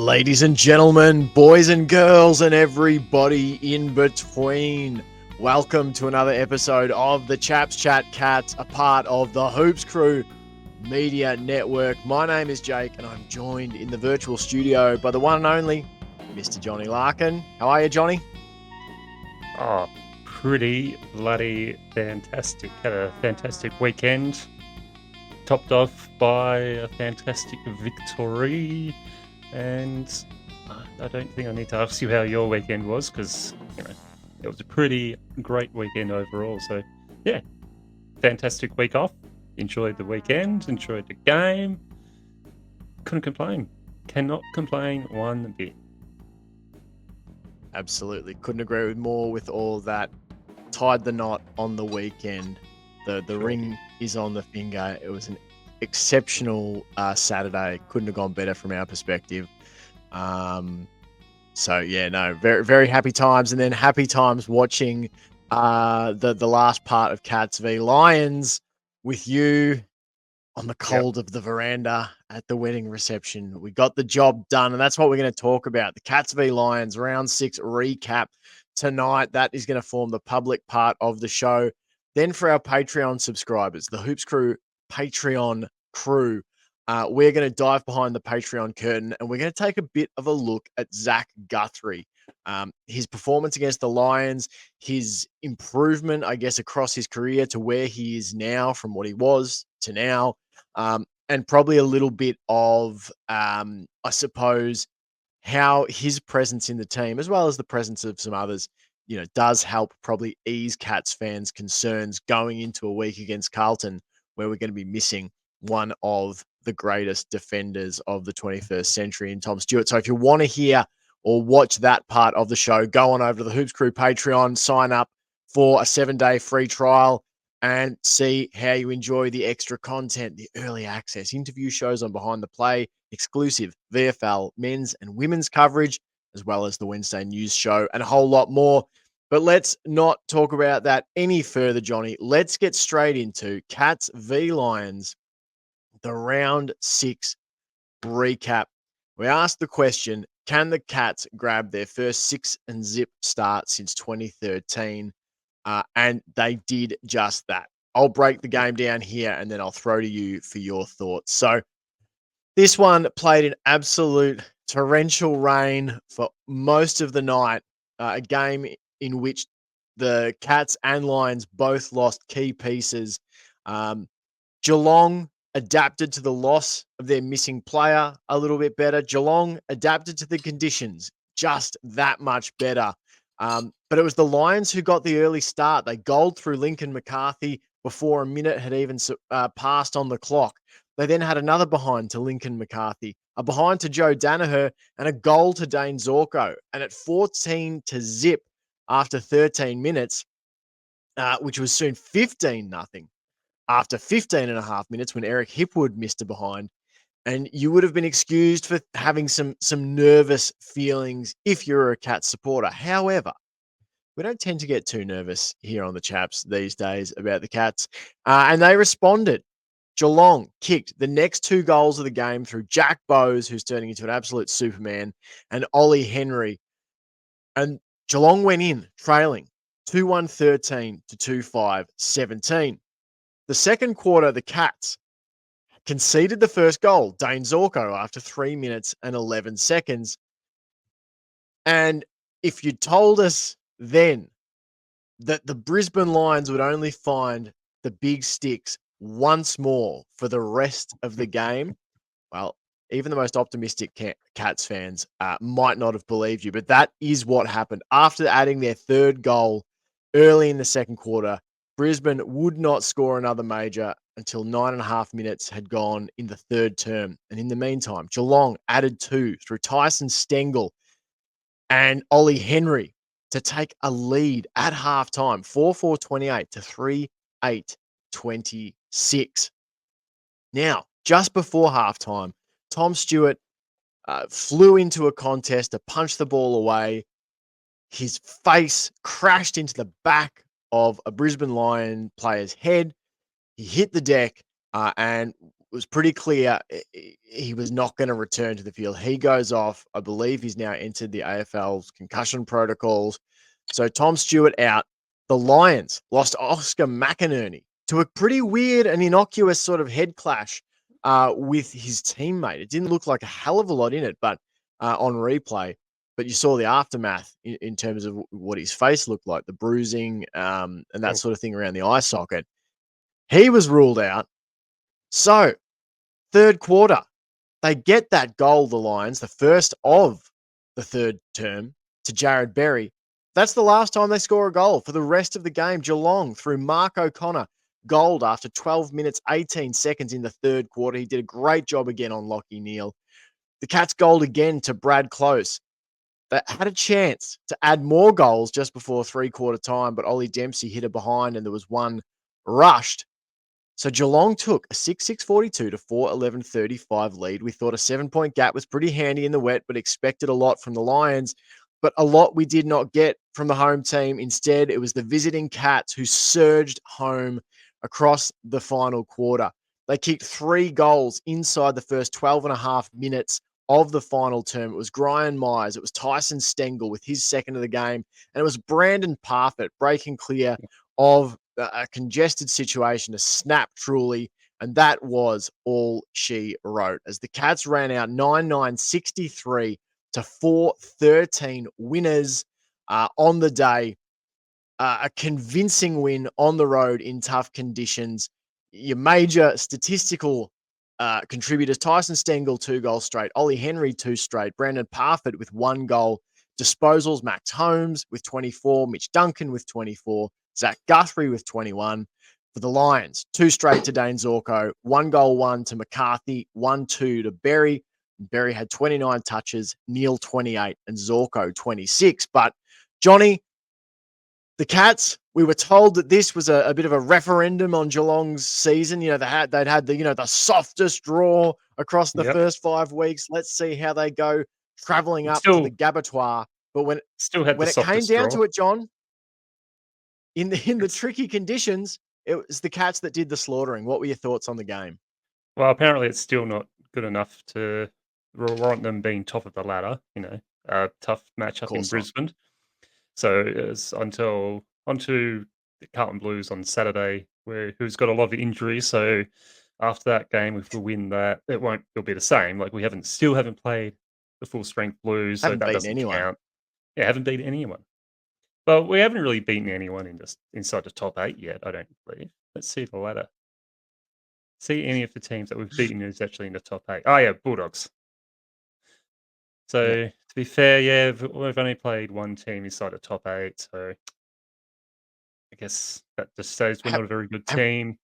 Ladies and gentlemen, boys and girls, and everybody in between, welcome to another episode of the Chaps Chat Cats, a part of the Hoops Crew Media Network. My name is Jake, and I'm joined in the virtual studio by the one and only Mr. Johnny Larkin. How are you, Johnny? Oh, pretty bloody fantastic. Had a fantastic weekend, topped off by a fantastic victory. And I don't think I need to ask you how your weekend was, because it was a pretty great weekend overall. So yeah, fantastic week off. Enjoyed the weekend, enjoyed the game. Couldn't complain. Cannot complain one bit. Absolutely. Couldn't agree more with all that. Tied the knot on the weekend. The ring is on the finger. It was an exceptional Saturday. Couldn't have gone better from our perspective. So yeah, no, very, very happy times. And then happy times watching the last part of Cats v Lions with you on the cold of the veranda at the wedding reception. We got the job done, and that's what we're going to talk about. The Cats v Lions round 6 recap tonight. That is going to form the public part of the show. Then for our Patreon subscribers, the Hoops Crew Patreon crew, we're going to dive behind the Patreon curtain, and we're going to take a bit of a look at Zach Guthrie. His performance against the Lions, his improvement, I guess, across his career to where he is now from what he was to now. And probably a little bit of, I suppose, how his presence in the team, as well as the presence of some others, does help probably ease Cats fans' concerns going into a week against Carlton, where we're going to be missing one of the greatest defenders of the 21st century in Tom Stewart. So if you want to hear or watch that part of the show, go on over to the Hoops Crew Patreon, sign up for a 7-day free trial, and see how you enjoy the extra content, the early access, interview shows on Behind the Play, exclusive VFL men's and women's coverage, as well as the Wednesday news show, and a whole lot more. But let's not talk about that any further, Johnny. Let's get straight into Cats v Lions, the round 6 recap. We asked the question, can the Cats grab their first 6-0 start since 2013? And they did just that. I'll break the game down here, and then I'll throw to you for your thoughts. So this one played in absolute torrential rain for most of the night, a game in which the Cats and Lions both lost key pieces. Geelong adapted to the loss of their missing player a little bit better. Geelong adapted to the conditions just that much better. But it was the Lions who got the early start. They goaled through Lincoln McCarthy before a minute had even passed on the clock. They then had another behind to Lincoln McCarthy, a behind to Joe Danaher, and a goal to Dane Zorko. And at 14-0 after 13 minutes, which was soon 15-0, after 15 and a half minutes when Eric Hipwood missed a behind. And you would have been excused for having some nervous feelings if you're a Cats supporter. However, we don't tend to get too nervous here on the Chaps these days about the Cats. And they responded. Geelong kicked the next 2 goals of the game through Jack Bowes, who's turning into an absolute Superman, and Ollie Henry. And Geelong went in trailing 2-1-13 to 2-5-17. The second quarter, the Cats conceded the first goal, Dane Zorko, after 3 minutes and 11 seconds. And if you told us then that the Brisbane Lions would only find the big sticks once more for the rest of the game, well, even the most optimistic Cats fans might not have believed you. But that is what happened. After adding their third goal early in the second quarter, Brisbane would not score another major until 9.5 minutes had gone in the third term. And in the meantime, Geelong added 2 through Tyson Stengel and Ollie Henry to take a lead at halftime, 4-4-28 to 3-8-26. Now, just before halftime, Tom Stewart flew into a contest to punch the ball away. His face crashed into the back of a Brisbane Lion player's head. He hit the deck, and was pretty clear he was not going to return to the field. He goes off. I believe he's now entered the AFL's concussion protocols. So Tom Stewart out. The Lions lost Oscar McInerney to a pretty weird and innocuous sort of head clash with his teammate. It didn't look like a hell of a lot in it, but on replay. But you saw the aftermath in terms of what his face looked like, the bruising and that Oh, sort of thing around the eye socket. He was ruled out. So, third quarter, they get that goal, the Lions, the first of the third term to Jared Berry. That's the last time they score a goal for the rest of the game. Geelong through Mark O'Connor, gold after 12 minutes, 18 seconds in the third quarter. He did a great job again on Lockie Neal. The Cats gold again to Brad Close. They had a chance to add more goals just before three-quarter time, but Ollie Dempsey hit it behind and there was one rushed. So Geelong took a 6-6-42 to 4-11-35 lead. We thought a 7-point gap was pretty handy in the wet, but expected a lot from the Lions. But a lot we did not get from the home team. Instead, it was the visiting Cats who surged home across the final quarter. They kicked 3 goals inside the first 12 and a half minutes of the final term. It was Brian Myers. It was Tyson Stengel with his second of the game. And it was Brandon Parfitt breaking clear of a congested situation, a snap truly, and that was all she wrote. As the Cats ran out 9-9-63 to 4-13 winners on the day. A convincing win on the road in tough conditions. Your major statistical contributors, Tyson Stengel, 2 goals straight, Ollie Henry, 2 straight, Brandon Parfitt with 1 goal, disposals, Max Holmes with 24, Mitch Duncan with 24, Zach Guthrie with 21. For the Lions, 2 straight to Dane Zorko, 1 goal, 1 to McCarthy, 1-2 to Berry. Berry had 29 touches, Neal 28, and Zorko 26. But Johnny, the Cats, we were told that this was a bit of a referendum on Geelong's season. You know, they'd had the softest draw across the yep. first 5 weeks. Let's see how they go traveling up to the Still, Gabatoir. But still had the when it came softest down draw. to it, John, in the It's tricky conditions, it was the Cats that did the slaughtering. What were your thoughts on the game? well, apparently it's still not good enough to warrant them being top of the ladder. A tough Of matchup in course not. Brisbane. So it's until onto the Carlton Blues on Saturday, who's got a lot of injuries. So after that game, if we win that, it'll be the same. Like we still haven't played the full strength Blues, so Haven't that beaten doesn't anyone. count. Yeah, haven't beaten anyone. Well, we haven't really beaten anyone inside the top 8 yet, I don't believe. Let's see the ladder. See any of the teams that we've beaten who's actually in the top 8. Oh yeah, Bulldogs. Yeah. So to be fair, yeah, we've only played one team inside the top 8, so I guess that just says we're Have, not a very good have, team.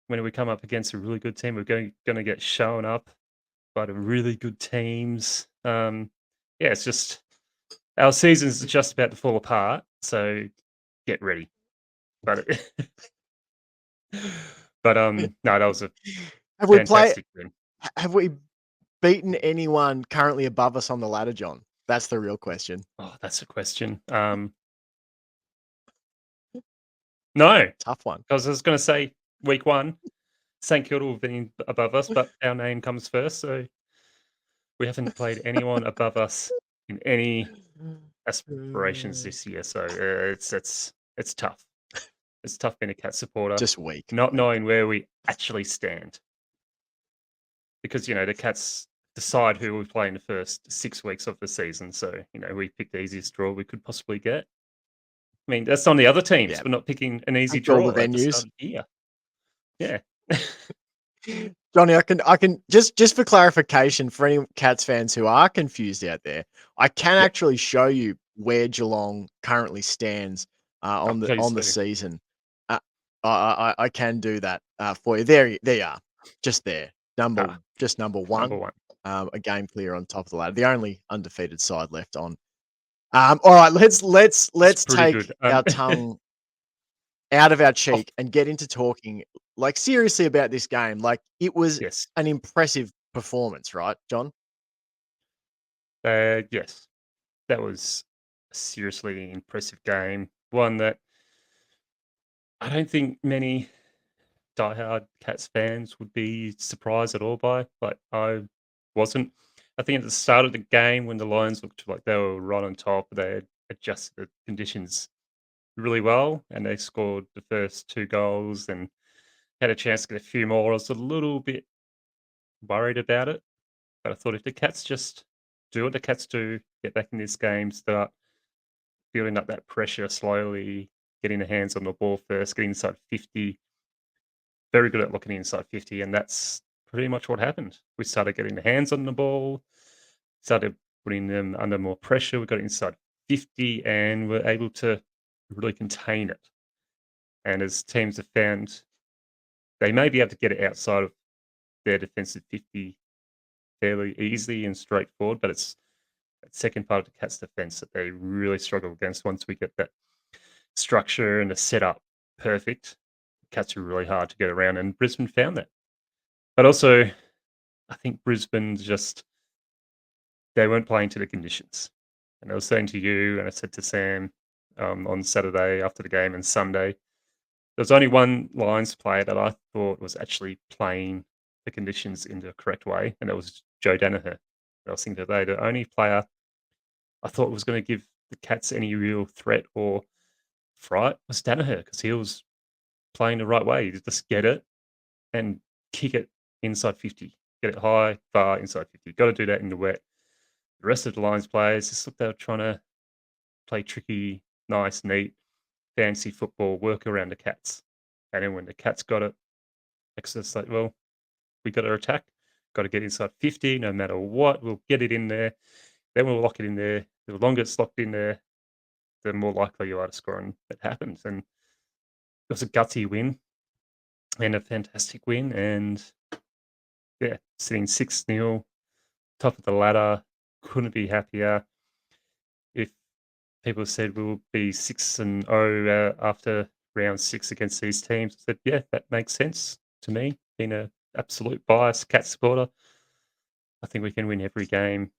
When we come up against a really good team, we're gonna get shown up by the really good teams. Yeah, it's just our season's just about to fall apart, so get ready. But no, that was a have we played? fantastic win. Have we beaten anyone currently above us on the ladder, John? That's the real question. Oh, that's a question. No, Tough one. because I was gonna say week 1, St Kilda will be above us, but our name comes first, so we haven't played anyone above us in any aspirations this year. So it's tough. It's tough being a Cat supporter, Just weak. not knowing where we actually stand, because the Cats decide who we play in the first 6 weeks of the season. So we picked the easiest draw we could possibly get. I mean, that's on the other teams. Yeah. We're not picking an easy Picked all the draw at the start venues. of the year. Yeah. Johnny, I can just for clarification for any Cats fans who are confused out there, I can Yep. actually show you where Geelong currently stands Oh, on the please on the do. season. Uh, I can do that for you. There you are, just there, Ah, number number one, one. a game clear on top of the ladder, the only undefeated side left on. All right, It's let's pretty good. take our tongue out of our cheek and get into talking like seriously about this game. Like it was Yes. an impressive performance, right, John? Yes. That was a seriously impressive game. One that I don't think many diehard Cats fans would be surprised at all by. Like, I wasn't. I think at the start of the game, when the Lions looked like they were right on top, they had adjusted the conditions really well, and they scored the first 2 goals and had a chance to get a few more. I was a little bit worried about it, but I thought if the Cats just do what the Cats do, get back in this game, start building up that pressure slowly, getting their hands on the ball first, getting inside 50, very good at looking inside 50, and that's pretty much what happened. We started getting the hands on the ball, started putting them under more pressure. We got inside 50 and were able to really contain it. And as teams have found, they may be able to get it outside of their defensive 50 fairly easily and straightforward, but it's that second part of the Cats defense that they really struggle against once we get that structure and the setup perfect. Cats are really hard to get around, and Brisbane found that. But also, I think Brisbane just they weren't playing to the conditions. And I was saying to you, and I said to Sam on Saturday after the game and Sunday, there was only one Lions player that I thought was actually playing the conditions in the correct way, and that was Joe Danaher. I was thinking today, the only player I thought was going to give the Cats any real threat or fright was Danaher because he was playing the right way. You just get it and kick it inside 50. Get it high, far, inside 50. Got to do that in the wet. The rest of the Lions players just looked like trying to play tricky, nice, neat, fancy football, work around the Cats. And then when the Cats got it, it's just like, well, we got to attack. Got to get inside 50 no matter what. We'll get it in there. Then we'll lock it in there. The longer it's locked in there, the more likely you are to score. And that happens. And it was a gutsy win and a fantastic win. And yeah, sitting 6-0, top of the ladder. Couldn't be happier. If people said we will be 6-0 after round 6 against these teams, I said, yeah, that makes sense to me. Being an absolute biased Cat supporter, I think we can win every game.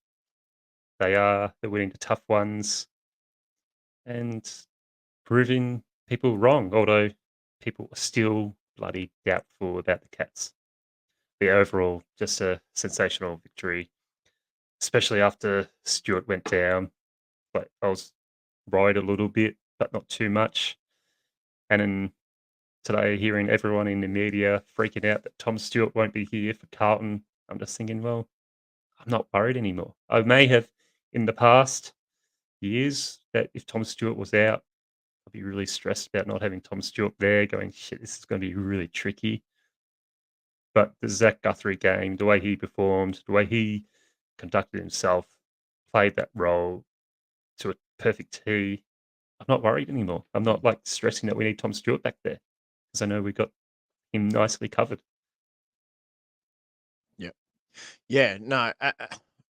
They're winning the tough ones and proving people wrong, although people are still bloody doubtful about the Cats. The overall, just a sensational victory, especially after Stewart went down. But I was worried a little bit, but not too much. And then today, hearing everyone in the media freaking out that Tom Stewart won't be here for Carlton, I'm just thinking, well, I'm not worried anymore. I may have in the past years that if Tom Stewart was out, I'd be really stressed about not having Tom Stewart there, going, shit, this is going to be really tricky. But the Zach Guthrie game, the way he performed, the way he conducted himself, played that role to a perfect T, I'm not worried anymore. I'm not like stressing that we need Tom Stewart back there because I know we got him nicely covered. Yeah. Yeah, no,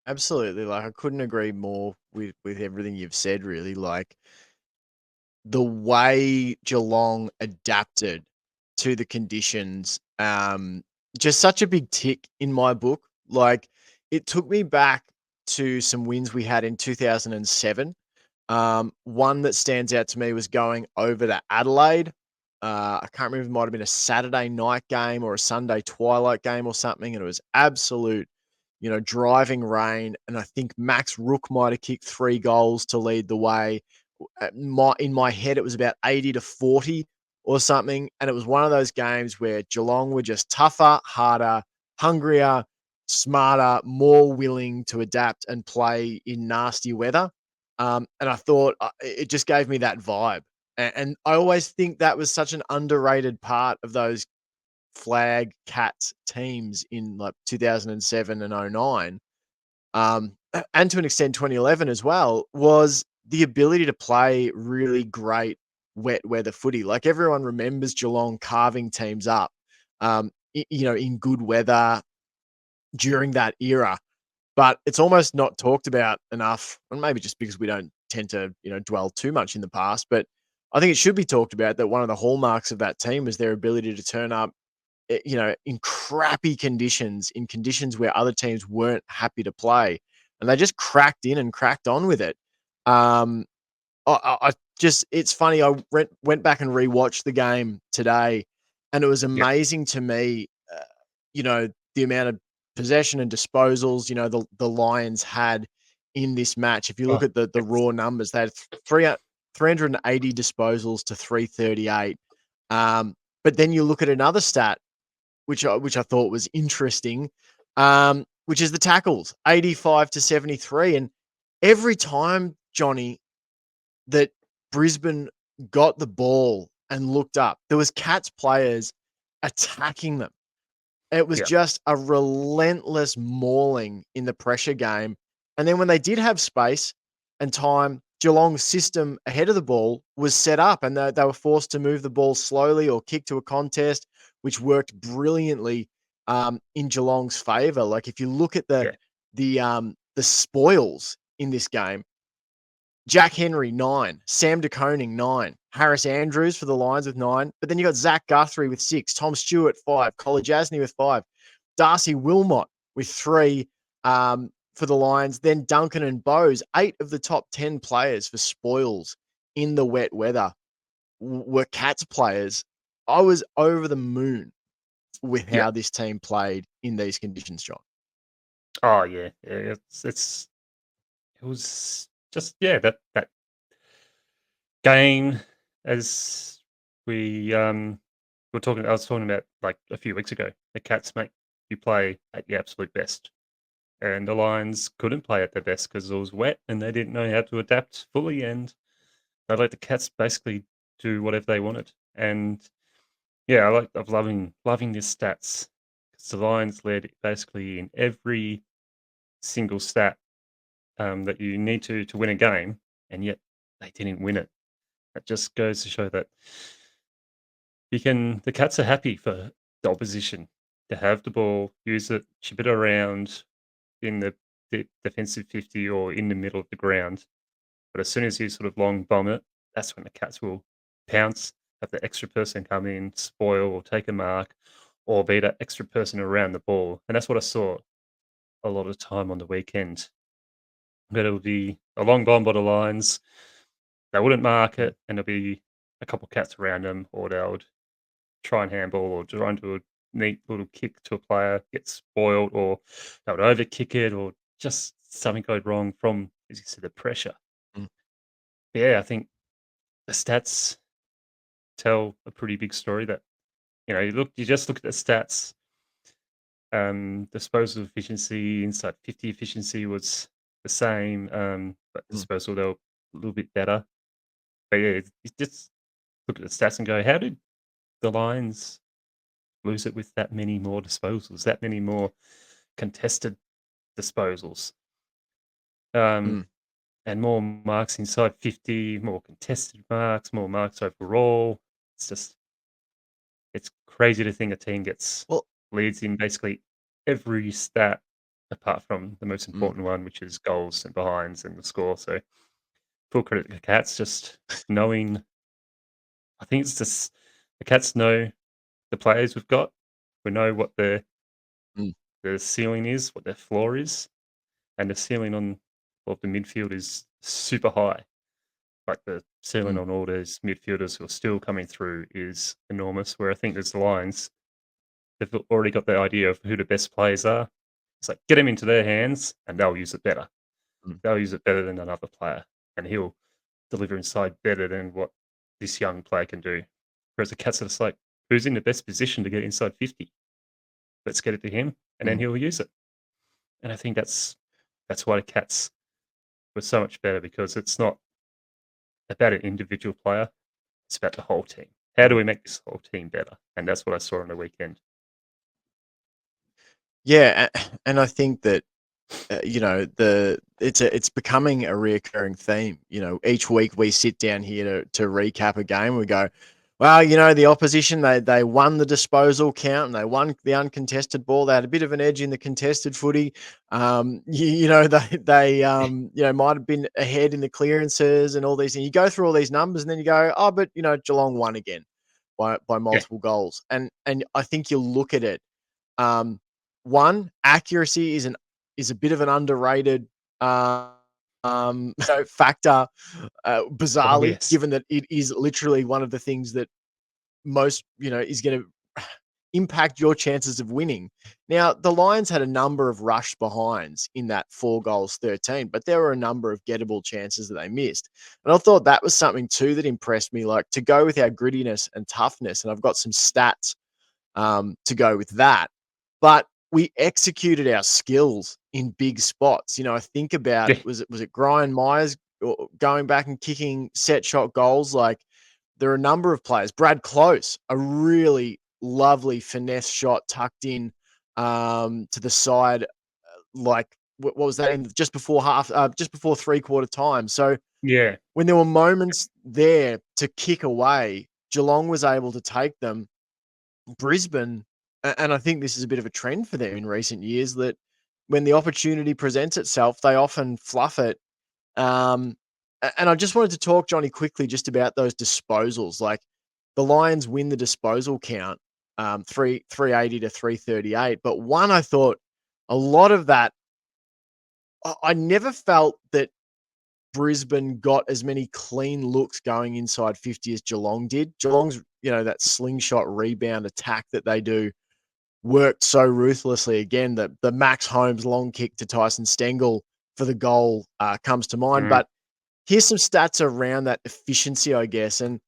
absolutely. Like I couldn't agree more with everything you've said. Really, like the way Geelong adapted to the conditions, just such a big tick in my book. Like it took me back to some wins we had in 2007. One that stands out to me was going over to Adelaide. I can't remember, it might have been a Saturday night game or a Sunday twilight game or something, and it was absolute, driving rain. And I think Max Rook might have kicked 3 goals to lead the way. In my head, it was about 80-40 or something. And it was one of those games where Geelong were just tougher, harder, hungrier, smarter, more willing to adapt and play in nasty weather. And I thought it just gave me that vibe. And I always think that was such an underrated part of those flag Cats teams in like 2007 and '09, and to an extent 2011 as well, was the ability to play really great wet weather footy. Like everyone remembers Geelong carving teams up, in good weather during that era. But it's almost not talked about enough, and maybe just because we don't tend to, dwell too much in the past. But I think it should be talked about that one of the hallmarks of that team is their ability to turn up, in crappy conditions, in conditions where other teams weren't happy to play, and they just cracked in and cracked on with it. Um, I just, it's funny. I went back and rewatched the game today, and it was Yep. amazing to me, the amount of possession and disposals, the Lions had in this match. If you look Oh, at the yes. raw numbers, they had 380 disposals to 338. But then you look at another stat, which I thought was interesting, which is the tackles, 85 to 73. And every time, Johnny, that Brisbane got the ball and looked up, there was Cats players attacking them. It was Yep. just a relentless mauling in the pressure game. And then when they did have space and time, Geelong's system ahead of the ball was set up, and they were forced to move the ball slowly or kick to a contest, which worked brilliantly in Geelong's favour. Like if you look at Yeah. the spoils in this game, Jack Henry, 9. Sam De Koning, 9. Harris Andrews for the Lions with 9. But then you got Zach Guthrie with 6. Tom Stewart, 5. Collie Jasny with 5. Darcy Wilmot with 3 for the Lions. Then Duncan and Bowes, 8 of the top 10 players for spoils in the wet weather were Cats players. I was over the moon with Yep. how this team played in these conditions, John. Oh, yeah. Yeah, it was just, yeah, that game, as we, were talking I was talking about, like, a few weeks ago. The Cats make you play at your absolute best, and the Lions couldn't play at their best because it was wet, and they didn't know how to adapt fully, and they let the Cats basically do whatever they wanted. And, yeah, I'm loving the stats, 'cause the Lions led basically in every single stat, that you need to win a game, and yet they didn't win it. That just goes to show that the Cats are happy for the opposition to have the ball, use it, chip it around in the defensive 50 or in the middle of the ground. But as soon as you sort of long bomb it, that's when the Cats will pounce, have the extra person come in, spoil or take a mark, or be that extra person around the ball. And that's what I saw a lot of time on the weekend. But it'll be a long bomb by the Lions. They wouldn't mark Mm, it, and there'll be a couple cats around them, or they would try and handball or try and do a neat little kick to a player, get spoiled, or they would overkick it, or just something go wrong from, as you said, the pressure. mm, But yeah, I think the stats tell a pretty big story that, you just look at the stats, disposal efficiency, inside 50 efficiency was the same, but mm, disposal, they were a little bit better. But yeah, you just look at the stats and go, how did the Lions lose it with that many more disposals, that many more contested disposals, um, mm. and more marks inside 50, more contested marks, more marks overall. It's just, it's crazy to think a team gets Well, leads in basically every stat apart from the most mm, important one, which is goals and behinds and the score. So full credit to the Cats, just knowing. I think it's just the Cats know the players we've got. We know what mm, the ceiling is, what their floor is, and the ceiling on of the midfield is super high. Like the ceiling mm, on all those midfielders who are still coming through is enormous. Where I think there's the Lions, they've already got the idea of who the best players are. It's like get him into their hands, and they'll use it better. mm, They'll use it better than another player, and he'll deliver inside better than what this young player can do. Whereas the Cats are just like, who's in the best position to get inside 50? Let's get it to him, and then mm. he'll use it. And I think that's why the Cats were so much better, because it's not about an individual player, it's about the whole team. How do Mm. we make this whole team better? And that's what I saw on the weekend. Yeah, and I think that it's becoming a reoccurring theme. Each week we sit down here to recap a game. We go, well, the opposition, they won the disposal count and they won the uncontested ball. They had a bit of an edge in the contested footy. They might have been ahead in the clearances and all these things. You go through all these numbers and then you go, oh, but Geelong won again by Yeah. multiple goals. And I think you look at it. Um, One, accuracy is a bit of an underrated factor, Oh, bizarrely, yes. given that it is literally one of the things that most is going to impact your chances of winning. Now, the Lions had a number of rushed behinds in that 4 goals 13, but there were a number of gettable chances that they missed. And I thought that was something too that impressed me, like to go with our grittiness and toughness. And I've got some stats to go with that. But we executed our skills in big spots. I think about Yeah. was it Brian Myers going back and kicking set shot goals? Like there are a number of players. Brad Close, a really lovely finesse shot tucked in to the side, like what was that in just before just before 3/4 time. So Yeah. when there were moments there to kick away, Geelong was able to take them. Brisbane, and I think this is a bit of a trend for them in recent years, that when the opportunity presents itself, they often fluff it. Um, and I just wanted to talk, Johnny, quickly just about those disposals. Like the Lions win the disposal count, 380 to 338. But one, I thought a lot of that, I never felt that Brisbane got as many clean looks going inside 50 as Geelong did. Geelong's, that slingshot rebound attack that they do worked so ruthlessly. Again, the Max Holmes long kick to Tyson Stengel for the goal comes to mind. Mm. But here's some stats around that efficiency, I guess. And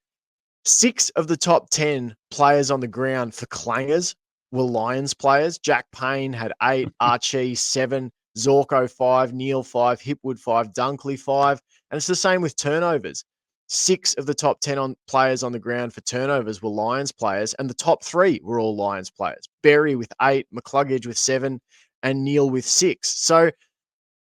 6 of the top 10 players on the ground for clangers were Lions players. Jack Payne had 8, Archie 7, Zorko 5, Neil 5, Hipwood 5, Dunkley 5. And it's the same with turnovers. 6 of the top 10 players on the ground for turnovers were Lions players, and the top 3 were all Lions players. Berry with 8, McCluggage with 7, and Neil with 6. So,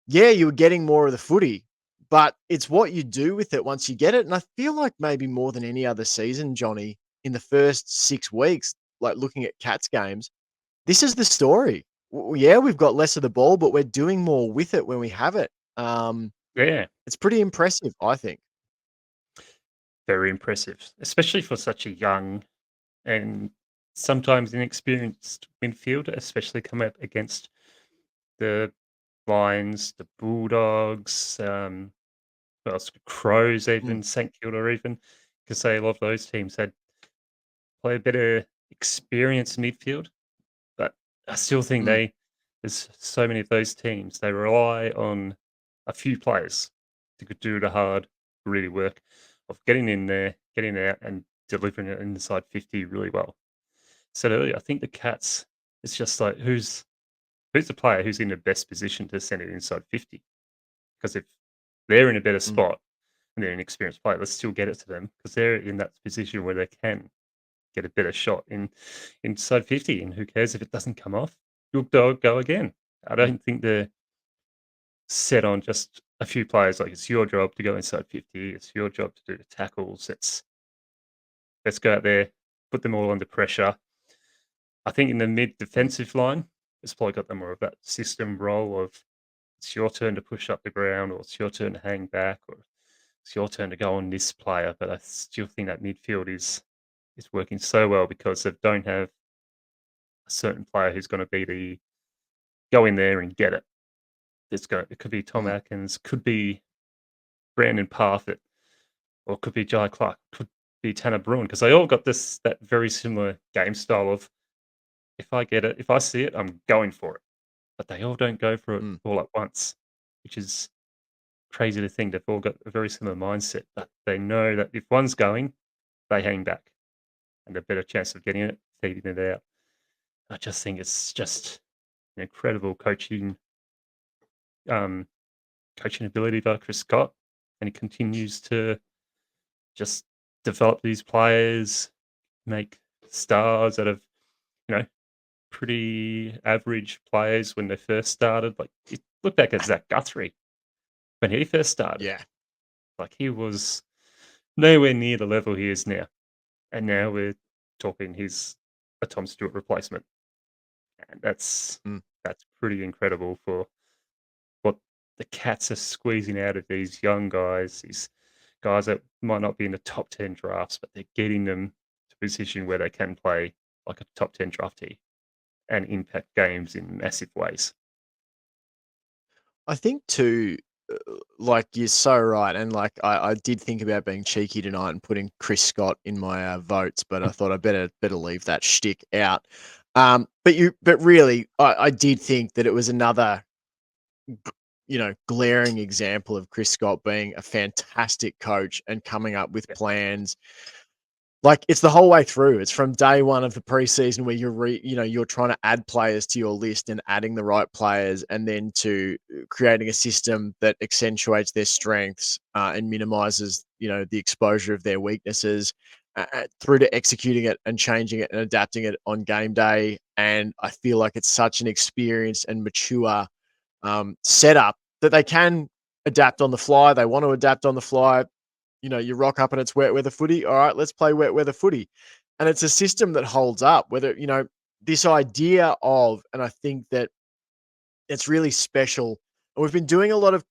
yeah, you were getting more of the footy, but it's what you do with it once you get it. And I feel like maybe more than any other season, Johnny, in the first 6 weeks, like looking at Cats games, this is the story. Yeah, we've got less of the ball, but we're doing more with it when we have it. Yeah. It's pretty impressive, I think. Very impressive, especially for such a young and sometimes inexperienced midfield, especially coming up against the Lions, the Bulldogs, what else? Crows, Mm, even St Kilda, even because a lot of those teams had play a bit of experience midfield. But I still think mm, there's so many of those teams, they rely on a few players to do the hard, really work of getting in there, getting out, and delivering it inside 50 really well. Said earlier, I think the Cats, it's just like who's the player who's in the best position to send it inside 50? Because if they're in a better mm, spot and they're an experienced player, let's still get it to them because they're in that position where they can get a better shot inside 50, and who cares if it doesn't come off? You'll go again. I mm, don't think they're set on just a few players, like, it's your job to go inside 50, it's your job to do the tackles, let's go out there, put them all under pressure. I think in the mid mm, defensive line, it's probably got them more of that system role of it's your turn to push up the ground, or it's your turn to hang back, or it's your turn to go on this player. But I still think that midfield is working so well because they don't have a certain player who's going to be the go in there and get it. It could be Tom mm. Atkins, could be Brandon Parfitt, or it could be Jai Clark, could be Tanner Bruin, because they all got that very similar game style of if I get it, if I see it, I'm going for it. But they all don't go for it Mm. all at once, which is crazy to think. They've all got a very similar mindset, but they know that if one's going, they hang back and a better chance of getting it, feeding it out. I just think it's just an incredible um, coaching ability by Chris Scott, and he continues to just develop these players, make stars out of you know pretty average players when they first started. Like you look back at Zach Guthrie when he first started, Yeah. like he was nowhere near the level he is now, and now we're talking he's a Tom Stewart replacement, and Mm. that's pretty incredible for what the Cats are squeezing out of these young guys, these guys that might not be in the top 10 drafts, but they're getting them to a position where they can play like a top 10 draftee and impact games in massive ways. I think too, like you're so right, and like I did think about being cheeky tonight and putting Chris Scott in my votes, but I thought I better leave that shtick out. But really, I did think that it was another, glaring example of Chris Scott being a fantastic coach and coming up with plans. Like, it's the whole way through. It's from day one of the preseason where you're trying to add players to your list and adding the right players, and then to creating a system that accentuates their strengths and minimizes, the exposure of their weaknesses, through to executing it and changing it and adapting it on game day. And I feel like it's such an experienced and mature setup that they can adapt on the fly. They want to adapt on the fly. You rock up and it's wet weather footy. All right, let's play wet weather footy. And it's a system that holds up, this idea of, and I think that it's really special. And we've been doing a lot of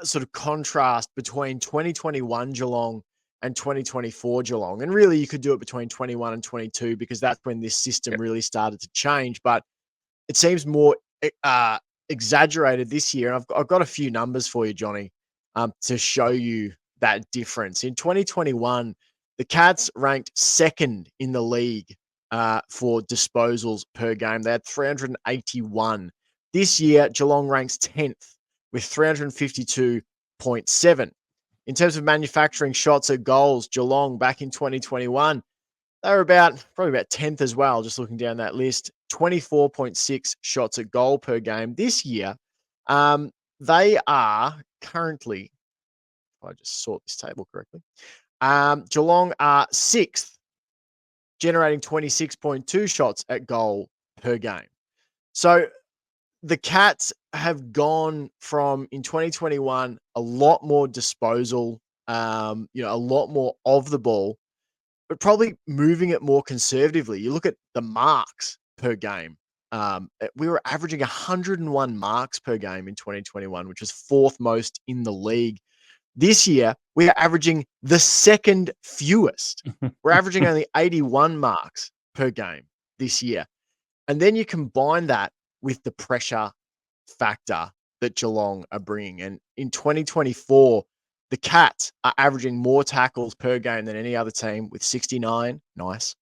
sort of contrast between 2021 Geelong and 2024 Geelong. And really, you could do it between 21 and 22 because that's when this system Yep. really started to change. But it seems more exaggerated this year. And I've got a few numbers for you, Johnny, to show you that difference. In 2021, the Cats ranked second in the league for disposals per game. They had 381. This year, Geelong ranks 10th with 352.7. In terms of manufacturing shots at goals, Geelong back in 2021, they were probably about 10th as well, just looking down that list. 24.6 shots at goal per game. This year, they are currently, if I just sort this table correctly, Geelong are 6th, generating 26.2 shots at goal per game. So the Cats have gone from, in 2021, a lot more disposal, a lot more of the ball, but probably moving it more conservatively. You look at the marks per game. We were averaging 101 marks per game in 2021, which was fourth most in the league. This year, we are averaging the second fewest. We're averaging only 81 marks per game this year. And then you combine that with the pressure factor that Geelong are bringing. And in 2024, the Cats are averaging more tackles per game than any other team with 69. Nice.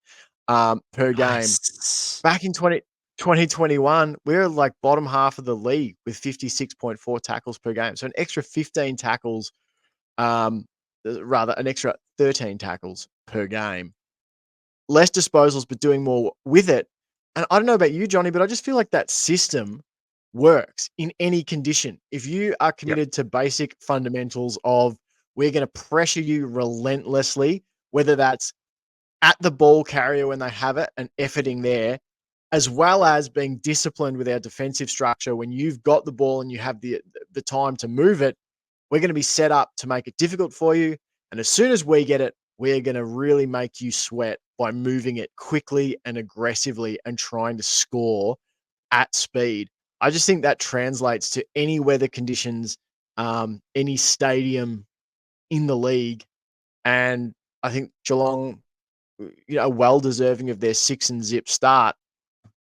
Per game. Nice. Back in 2021, we were like bottom half of the league with 56.4 tackles per game. So an extra 15 tackles, rather an extra 13 tackles per game. Less disposals, but doing more with it. And I don't know about you, Johnny, but I just feel like that system works in any condition. If you are Yep. committed to basic fundamentals of, we're going to pressure you relentlessly, whether that's at the ball carrier when they have it and efforting there, as well as being disciplined with our defensive structure when you've got the ball and you have the time to move it, we're going to be set up to make it difficult for you. And as soon as we get it, we're going to really make you sweat by moving it quickly and aggressively and trying to score at speed. I just think that translates to any weather conditions, any stadium in the league. And I think Geelong, are well deserving of their 6-0 start.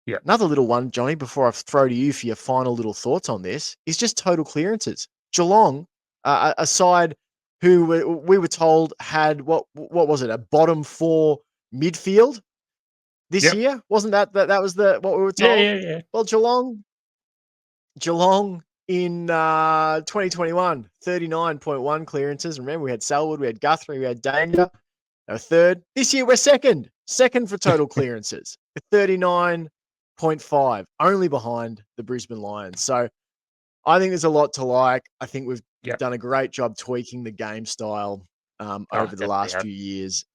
Yep. Another little one, Johnny, before I throw to you for your final little thoughts on this, is just total clearances. Geelong, a side who we were told had what was it, a bottom four midfield this Yep. year? Wasn't that was what we were Yeah, told? yeah, yeah. Well, Geelong in 2021, 39.1 clearances. Remember, we had Selwood, we had Guthrie, we had Danger. They were third. This year, we're second for total clearances with 39.5, only behind the Brisbane Lions. So I think there's a lot to like. I think we've Yep. done a great job tweaking the game style over the Definitely last have. few years.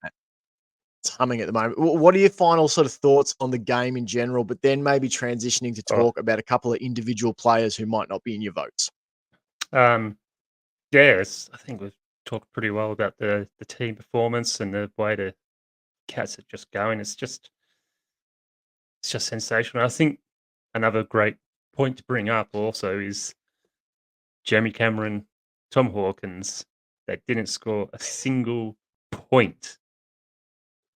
It's humming at the moment. What are your final sort of thoughts on the game in general, but then maybe transitioning to Oh, talk about a couple of individual players who might not be in your votes? um, yeah, I think we've talked pretty well about the team performance and the way the Cats are just going. It's just sensational. I think another great point to bring up also is Jeremy Cameron, Tom Hawkins. They didn't score a single point.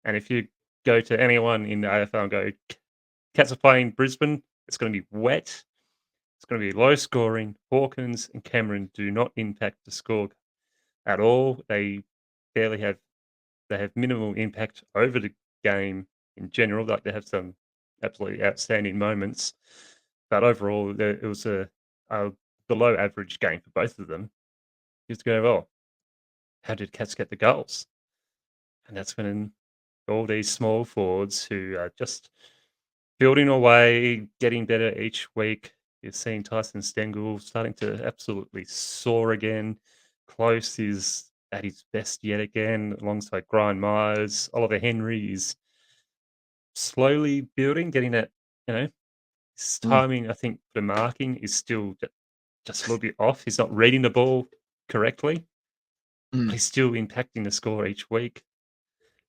And if you go to anyone in the AFL and go, Cats are playing Brisbane, it's going to be wet. It's going to be low scoring. Hawkins and Cameron do not impact the score at all. They barely have. They have minimal impact over the game in general. Like they have some absolutely outstanding moments, but overall, it was a below average game for both of them. Just go, oh, how did Cats get the goals? And that's when all these small forwards who are just building away, getting better each week. You're seeing Tyson Stengel starting to absolutely soar again. Close is at his best yet again, alongside Brian Myers. Oliver Henry is slowly building, getting that, his Mm, timing, I think, the marking is still just a little bit off. He's not reading the ball correctly, but mm, he's still impacting the score each week.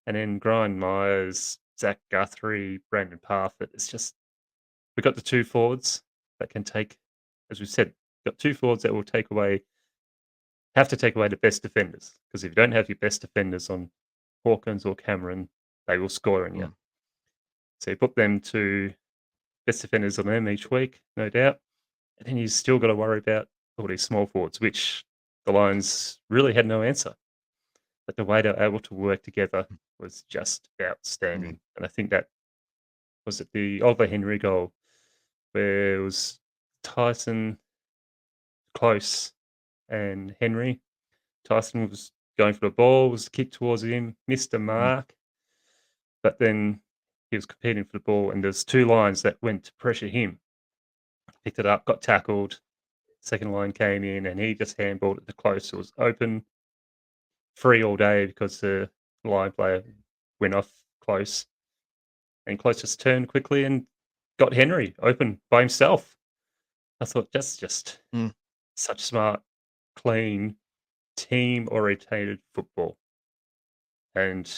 And then Brian Myers, Zach Guthrie, Brandon Parfitt. It's just we've got the two forwards that can take, as we said, got two forwards that will have to take away the best defenders. Because if you don't have your best defenders on Hawkins or Cameron, they will score on you. mm, So you put them to best defenders on them each week, no doubt. And then you still got to worry about all these small forwards, which the Lions really had no answer. But the way they were able to work together was just mm, outstanding. And I think that was it the Oliver Henry goal where it was Tyson, Close, and Henry. Tyson was going for the ball, was kicked towards him, missed a mm, mark, but then he was competing for the ball, and there's two lines that went to pressure him. Picked it up, got tackled. Second line came in, and he just handballed it to Close. It was open, free all day because the line player went off Close, and Close just turned quickly and got Henry open by himself. I thought that's just mm, such smart, clean, team-orientated football. And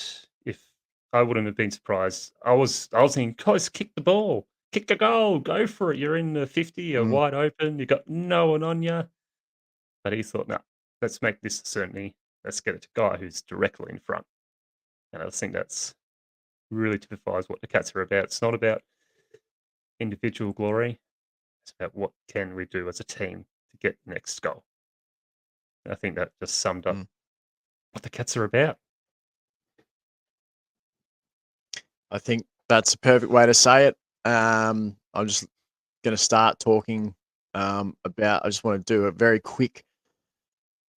if I wouldn't have been surprised, I was thinking, "Guys, kick the ball, kick the goal, go for it. You're in the 50, you're mm. wide open, you got no one on you." But he thought, "No, let's make this a certainty. Let's get it to Guy who's directly in front." And I think that's really typifies what the Cats are about. It's not about individual glory. It's about what can we do as a team to get the next goal. And I think that just summed up Mm. what the Cats are about. I think that's a perfect way to say it. I'm just going to start talking about. I just want to do a very quick,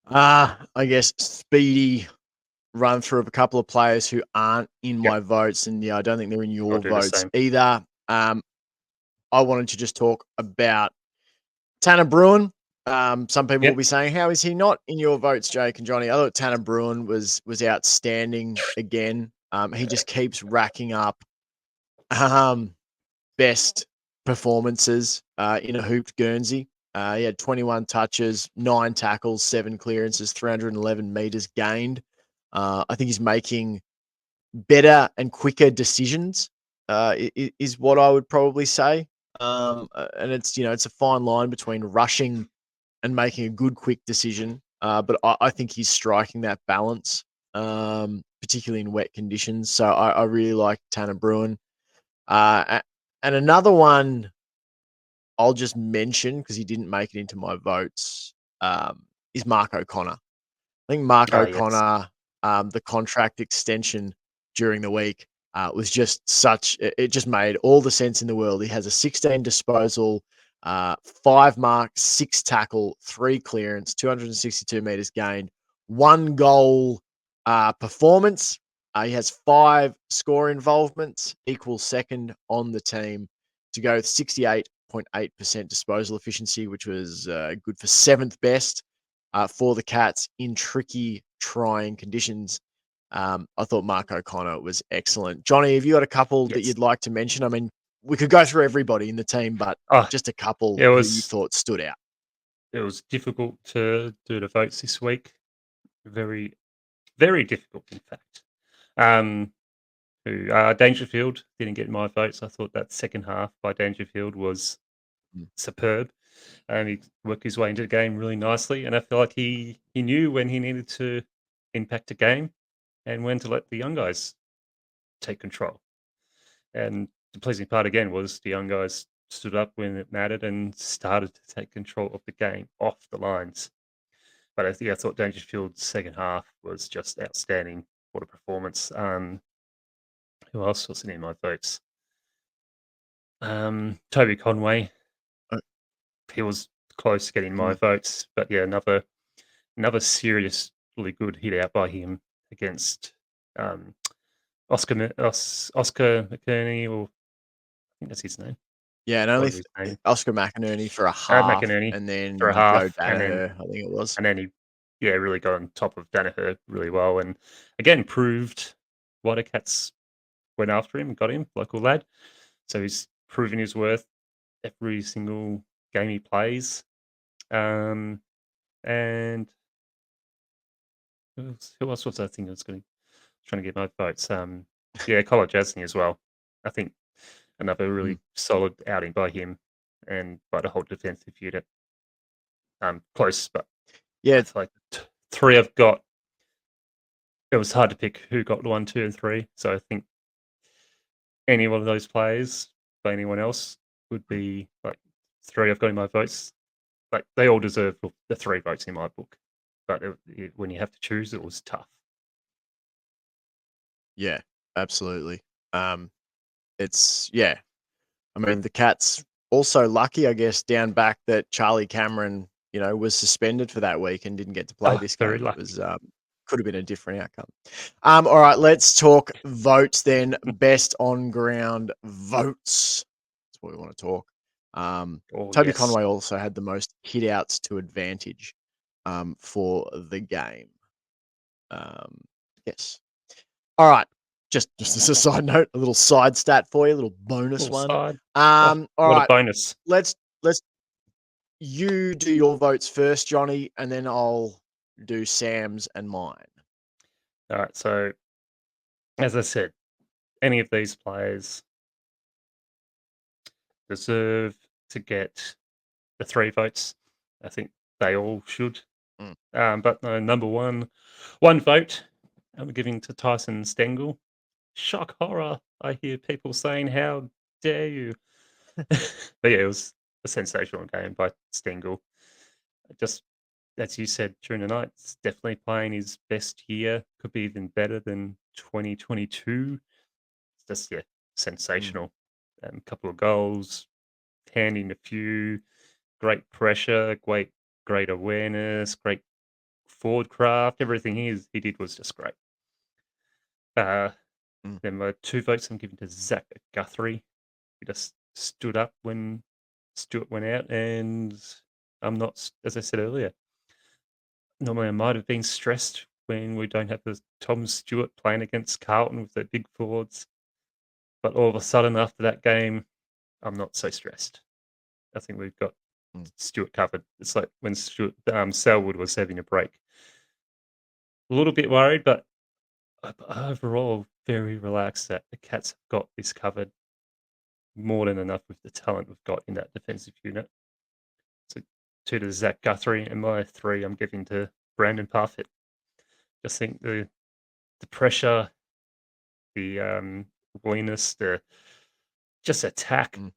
I guess, speedy run through of a couple of players who aren't in Yep, my votes, and yeah, I don't think they're in I'll your do the votes same. either. I wanted to just talk about Tanner Bruin. Some people will Yep. be saying, "How is he not in your votes, Jake and Johnny?" I thought Tanner Bruin was outstanding again. He just keeps racking up um, best performances in a hooped Guernsey. He had 21 touches, 9 tackles, 7 clearances, 311 meters gained. I think he's making better and quicker decisions, is what I would probably say. And it's a fine line between rushing and making a good, quick decision. But I think he's striking that balance, particularly in wet conditions. So I really like Tanner Bruin. And another one I'll just mention because he didn't make it into my votes is Mark O'Connor. I think Mark Ah, yes. O'Connor, the contract extension during the week was just it just made all the sense in the world. He has a 16 disposal, 5 marks, 6 tackle, 3 clearance, 262 meters gained, 1 goal performance. He has 5 score involvements, equals second on the team to go with 68.8% disposal efficiency, which was good for 7th best for the Cats in tricky, trying conditions. I thought Mark O'Connor was excellent. Johnny, have you got a couple that Yes. you'd like to mention? I mean, we could go through everybody in the team, but Oh, just a couple it who you was thought stood out. it was difficult to do the votes this week. Very, very difficult, in fact. Um, Dangerfield didn't get my votes. I thought that second half by Dangerfield was Mm, superb. He worked his way into the game really nicely, and I feel like he knew when he needed to impact a game and when to let the young guys take control. And the pleasing part again was the young guys stood up when it mattered and started to take control of the game off the lines. But I thought Dangerfield's second half was just outstanding. What a performance. Who else was in my votes? Toby Conway. Uh, He was close to getting my mm, votes, but yeah, another seriously good hit out by him against um, Oscar McKerney, or I think that's his name. yeah, and What only was his name? Oscar McInerney for a half, McInerney and for a then Joe half, Danaher, I think it was. and then he, yeah, really got on top of Danaher really well, and again proved why the Cats went after him and got him, local lad. So he's proving his worth every single game he plays. And who else was I think I was trying to get my votes? Yeah, Colin Jasny as well. I think another Mm. really solid outing by him and by the whole defensive unit. Close, but I Yeah, feel like three I've got. It was hard to pick who got 1, 2, and 3. So I think any one of those players by anyone else would be like 3 I've got in my votes. Like they all deserve the 3 votes in my book. But when you have to choose, it was tough. yeah, absolutely. Yeah. I mean, the Cats also lucky, I guess, down back that Charlie Cameron, was suspended for that week and didn't get to play Oh, this very game. It lucky. was could have been a different outcome. All right, let's talk votes then. Best on ground votes. That's what we want to talk. Oh, Toby yes. Conway also had the most hit outs to advantage for the game. Yes. All right. Just as a side note, a little side stat for you, a little bonus Little one. side. Oh, All what a right. bonus. Let's you do your votes first, Johnny, and then I'll do Sam's and mine. All right. So, as I said, any of these players deserve to get the 3 votes. I think they all should. Mm. But number one vote, I'm giving to Tyson Stengel. Shock horror. I hear people saying, "How dare you?" But yeah, it was a sensational game by Stengel. Just as you said during the night, it's definitely playing his best year. Could be even better than 2022. It's just yeah, Mm. sensational. Couple of goals, handing a few, great pressure, great awareness, great forward craft. Everything he did was just great. Uh, Mm. then my 2 votes I'm giving to Zach Guthrie. He just stood up when Stewart went out, and I'm not, as I said earlier, normally I might have been stressed when we don't have the Tom Stewart playing against Carlton with their big forwards. But all of a sudden after that game, I'm not so stressed. I think we've got Mm. Stewart covered. It's like when Selwood was having a break. A little bit worried, but overall very relaxed that the Cats have got this covered more than enough with the talent we've got in that defensive unit. So 2 to Zach Guthrie, and my 3 I'm giving to Brandon Parfitt. Just think the pressure, the willingness to just attack, Mm.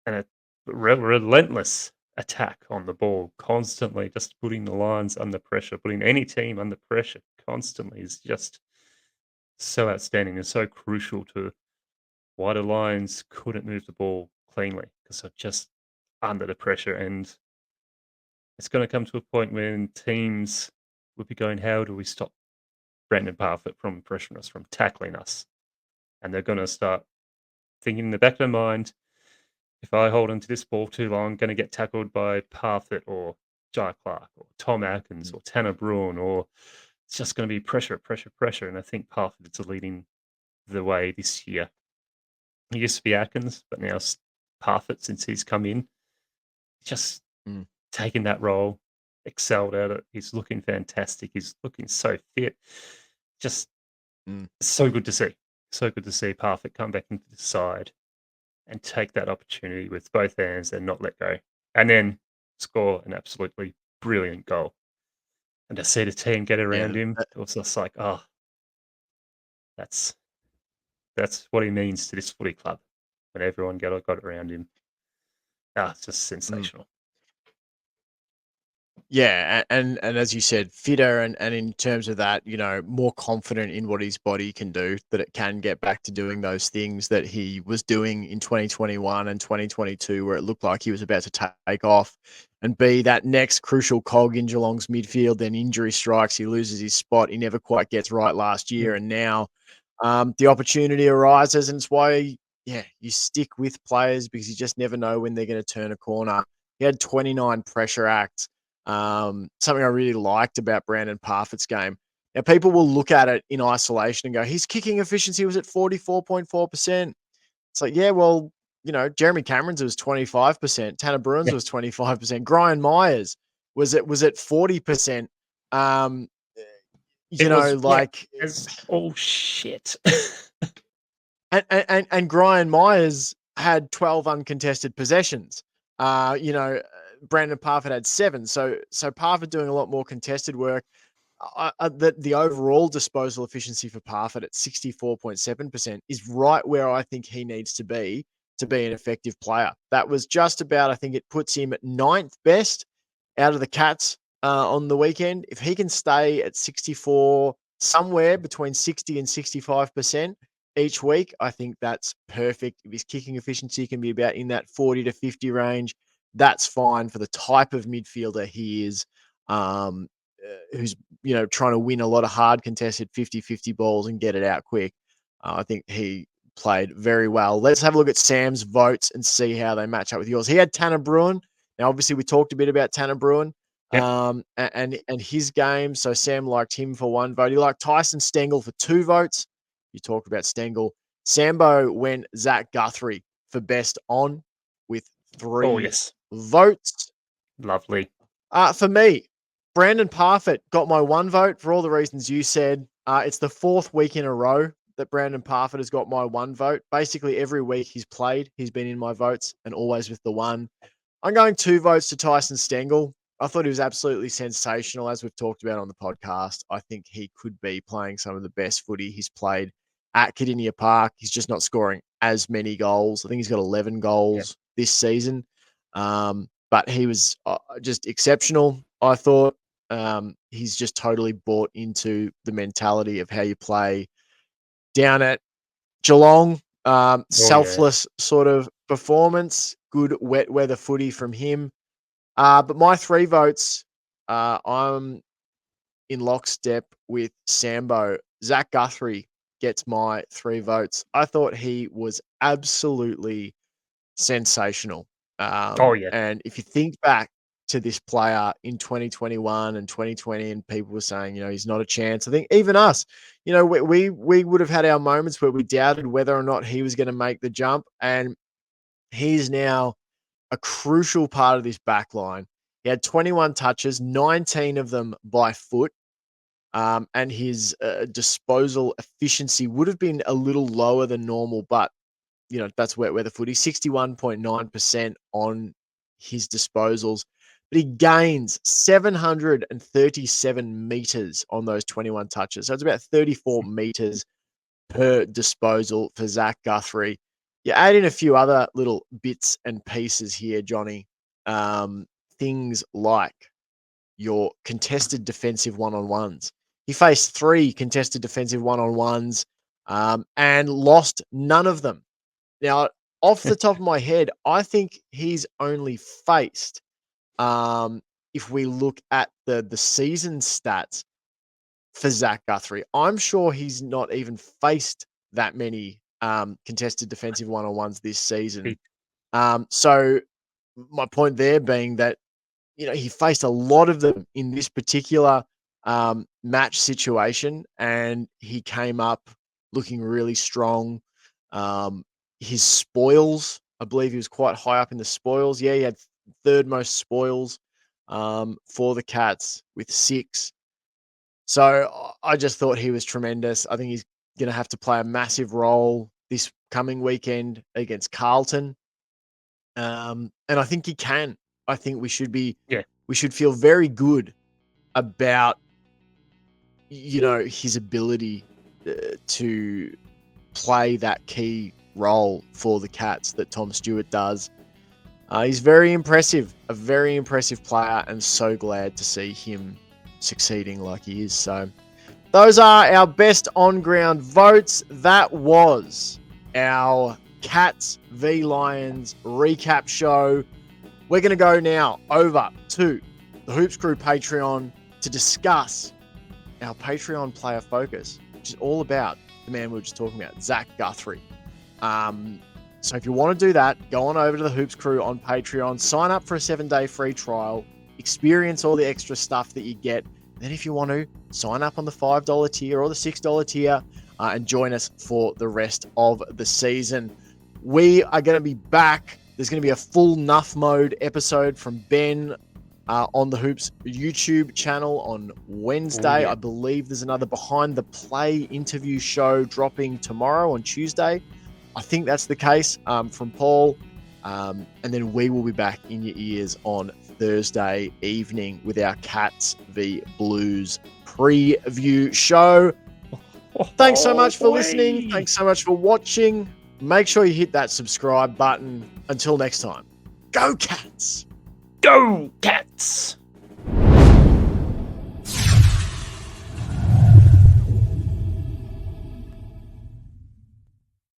and a relentless attack on the ball, constantly just putting the Lions under pressure, putting any team under pressure constantly is just so outstanding and so crucial to why the Lions couldn't move the ball cleanly because they're just under the pressure. And it's going to come to a point when teams will be going, how do we stop Brandon Parfitt from pressuring us, from tackling us? And they're going to start thinking in the back of their mind, if I hold onto this ball too long, I'm going to get tackled by Parfitt or Jai Clark or Tom Atkins Mm. or Tanner Bruin, or it's just going to be pressure, pressure, pressure. And I think Parfitt is leading the way this year. He used to be Atkins, but now it's Parfitt since he's come in. Just Mm. taking that role, excelled at it. He's looking fantastic. He's looking so fit. Just Mm. so good to see. So good to see Parfitt come back into the side and take that opportunity with both hands and not let go. And then score an absolutely brilliant goal. And to see the team get Yeah. around him, it was just like, oh, that's what he means to this footy club when everyone got around him. It's just sensational. Yeah, and as you said, fitter and in terms of that, more confident in what his body can do, that it can get back to doing those things that he was doing in 2021 and 2022, where it looked like he was about to take off and be that next crucial cog in Geelong's midfield. Then injury strikes, he loses his spot. He never quite gets right last year, and now the opportunity arises, and it's why, you stick with players because you just never know when they're going to turn a corner. He had 29 pressure acts. Something I really liked about Brandon Parfitt's game. Now, people will look at it in isolation and go, his kicking efficiency was at 44.4%. It's like, yeah, well, Jeremy Cameron's was 25%. Tanner Bruins Yeah. was 25%. Brian Myers was at 40%. Um, It was wet like, as all shit. and Brian Myers had 12 uncontested possessions. Brandon Parfitt had 7. So Parfitt doing a lot more contested work. The overall disposal efficiency for Parfitt at 64.7% is right where I think he needs to be an effective player. That was just about, I think it puts him at 9th best out of the Cats on the weekend. If he can stay at 64, somewhere between 60 and 65% each week, I think that's perfect. If his kicking efficiency can be about in that 40 to 50 range, that's fine for the type of midfielder he is, who's, trying to win a lot of hard contested 50-50 balls and get it out quick. I think he played very well. Let's have a look at Sam's votes and see how they match up with yours. He had Tanner Bruin. Now, obviously, we talked a bit about Tanner Bruin Yep. and his game. So Sam liked him for 1 vote. He liked Tyson Stengel for 2 votes. You talked about Stengel. Sambo went Zach Guthrie for best on with 3 yes. votes. Lovely. For me, Brandon Parfitt got my 1 vote for all the reasons you said. It's the 4th week in a row that Brandon Parfitt has got my 1 vote. Basically, every week he's played, he's been in my votes and always with the 1. I'm going 2 votes to Tyson Stengel. I thought he was absolutely sensational, as we've talked about on the podcast. I think he could be playing some of the best footy he's played at Kardinia Park. He's just not scoring as many goals. I think he's got 11 goals this season. But he was just exceptional, I thought. He's just totally bought into the mentality of how you play down at Geelong. Selfless sort of performance, good wet weather footy from him. But my 3 votes, I'm in lockstep with Sambo. Zach Guthrie gets my 3 votes. I thought he was absolutely sensational. And if you think back to this player in 2021 and 2020, and people were saying, he's not a chance. I think even us, we would have had our moments where we doubted whether or not he was going to make the jump. And he's now a crucial part of this back line. He had 21 touches, 19 of them by foot. And his disposal efficiency would have been a little lower than normal, but that's wet weather footy, 61.9% on his disposals. But he gains 737 meters on those 21 touches. So it's about 34 meters per disposal for Zach Guthrie. You add in a few other little bits and pieces here, Johnny. Things like your contested defensive one-on-ones. He faced 3 contested defensive one-on-ones and lost none of them. Now, off the top of my head, I think he's only faced, if we look at the season stats for Zach Guthrie, I'm sure he's not even faced that many contested defensive one-on-ones this season. So my point there being that, he faced a lot of them in this particular match situation, and he came up looking really strong. His spoils, I believe he was quite high up in the spoils. Yeah, he had 3rd most spoils for the Cats with 6. So I just thought he was tremendous. I think he's going to have to play a massive role this coming weekend against Carlton. And I think he can. I think we should feel very good about, his ability to play that key role for the Cats that Tom Stewart does. He's very impressive, a very impressive player, and so glad to see him succeeding like he is. So those are our best on-ground votes. That was our Cats v Lions recap show. We're going to go now over to the Hoops Crew Patreon to discuss our Patreon player focus, which is all about the man we were just talking about, Zach Guthrie. So if you want to do that, go on over to the Hoops Crew on Patreon, sign up for a 7-day free trial, experience all the extra stuff that you get. Then if you want to, sign up on the $5 tier or the $6 tier and join us for the rest of the season. We are going to be back. There's going to be a full Nuff Mode episode from Ben on the Hoops YouTube channel on Wednesday. Yeah. I believe there's another Behind the Play interview show dropping tomorrow on Tuesday. I think that's the case from Paul. And then we will be back in your ears on Thursday evening with our Cats v Blues preview show. Thanks so much for listening. Thanks so much for watching. Make sure you hit that subscribe button. Until next time, go Cats! Go, Cats!